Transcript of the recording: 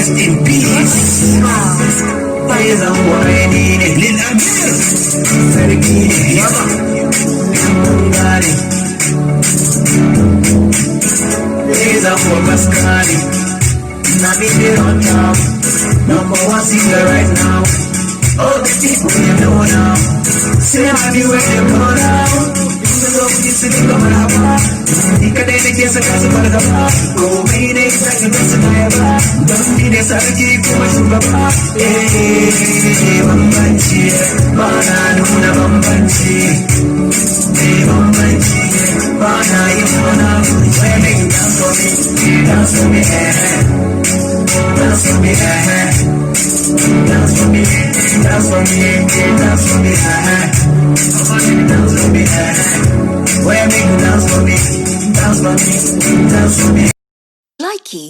Rest in peace. Praise and whining. Lil Amir. Fergini. Yaba. Mungani. Praise and for Pascali. Nami they on top. Number one singer right now. All the people you know now. Say I be where you go now. You know this is the Maraba. You can dedicate a casa para the bar. Go me they say you miss my bar. Don't be the sarki for my sugar bar. Eh, Bambanchi, Banana Bambanchi. Eh, Bambanchi, Bana Yamana. Where make you dance for me? Dance for me, dance for me, dance for me, dance for me, dance for me, dance for me, where make you dance for me, dance for me, dance for me. Likey